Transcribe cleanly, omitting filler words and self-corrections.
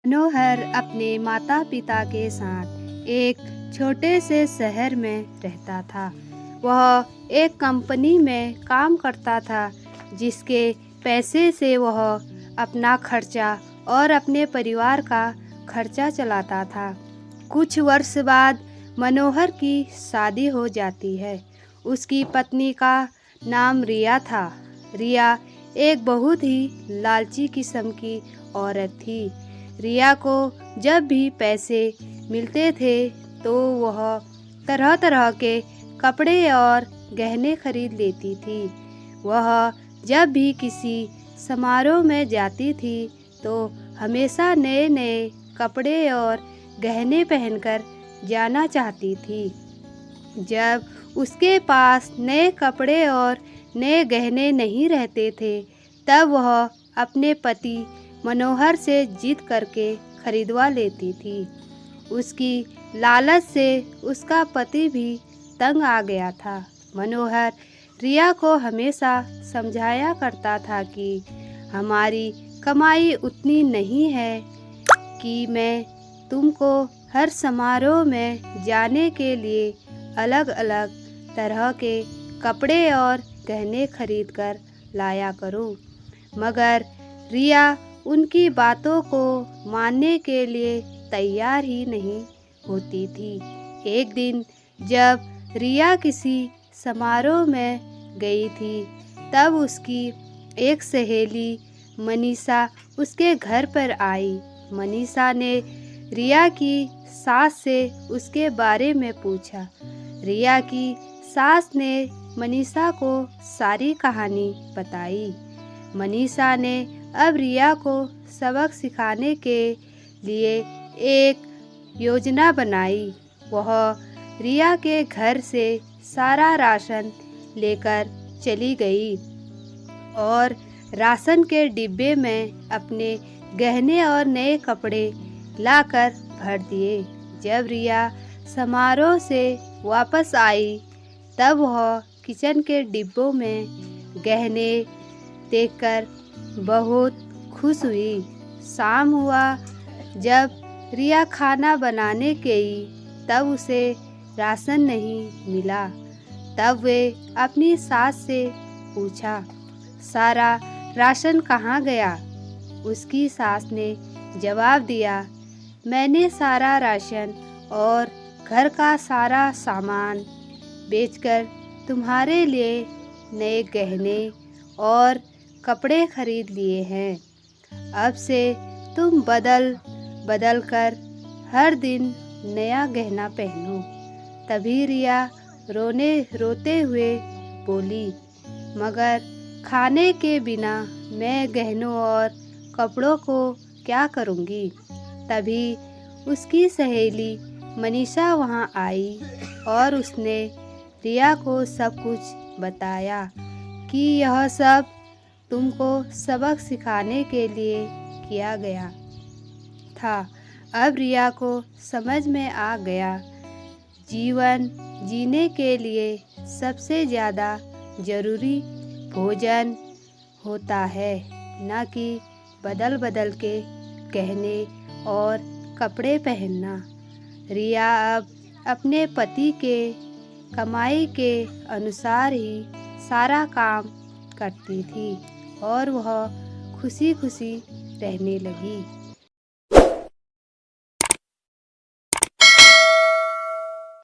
मनोहर अपने माता पिता के साथ एक छोटे से शहर में रहता था। वह एक कंपनी में काम करता था, जिसके पैसे से वह अपना खर्चा और अपने परिवार का खर्चा चलाता था। कुछ वर्ष बाद मनोहर की शादी हो जाती है। उसकी पत्नी का नाम रिया था। रिया एक बहुत ही लालची किस्म की औरत थी। रिया को जब भी पैसे मिलते थे तो वह तरह तरह के कपड़े और गहने खरीद लेती थी। वह जब भी किसी समारोह में जाती थी तो हमेशा नए नए कपड़े और गहने पहनकर जाना चाहती थी। जब उसके पास नए कपड़े और नए गहने नहीं रहते थे, तब वह अपने पति मनोहर से जिद करके खरीदवा लेती थी। उसकी लालच से उसका पति भी तंग आ गया था। मनोहर रिया को हमेशा समझाया करता था कि हमारी कमाई उतनी नहीं है कि मैं तुमको हर समारोह में जाने के लिए अलग अलग तरह के कपड़े और गहने खरीद कर लाया करूं। मगर रिया उनकी बातों को मानने के लिए तैयार ही नहीं होती थी। एक दिन जब रिया किसी समारोह में गई थी, तब उसकी एक सहेली मनीषा उसके घर पर आई। मनीषा ने रिया की सास से उसके बारे में पूछा। रिया की सास ने मनीषा को सारी कहानी बताई। मनीषा ने अब रिया को सबक सिखाने के लिए एक योजना बनाई। वह रिया के घर से सारा राशन लेकर चली गई और राशन के डिब्बे में अपने गहने और नए कपड़े लाकर भर दिए। जब रिया समारोह से वापस आई, तब वह किचन के डिब्बों में गहने देखकर बहुत खुश हुई। शाम हुआ। जब रिया खाना बनाने गई, तब उसे राशन नहीं मिला। तब वे अपनी सास से पूछा, सारा राशन कहाँ गया? उसकी सास ने जवाब दिया, मैंने सारा राशन और घर का सारा सामान बेचकर तुम्हारे लिए नए गहने और कपड़े खरीद लिए हैं। अब से तुम बदल बदल कर हर दिन नया गहना पहनो। तभी रिया रोते हुए बोली, मगर खाने के बिना मैं गहनों और कपड़ों को क्या करूँगी? तभी उसकी सहेली मनीषा वहाँ आई और उसने रिया को सब कुछ बताया कि यह सब तुमको सबक सिखाने के लिए किया गया था। अब रिया को समझ में आ गया, जीवन जीने के लिए सबसे ज़्यादा ज़रूरी भोजन होता है, न कि बदल बदल के गहने और कपड़े पहनना। रिया अब अपने पति के कमाई के अनुसार ही सारा काम करती थी और वह खुशी खुशी रहने लगी।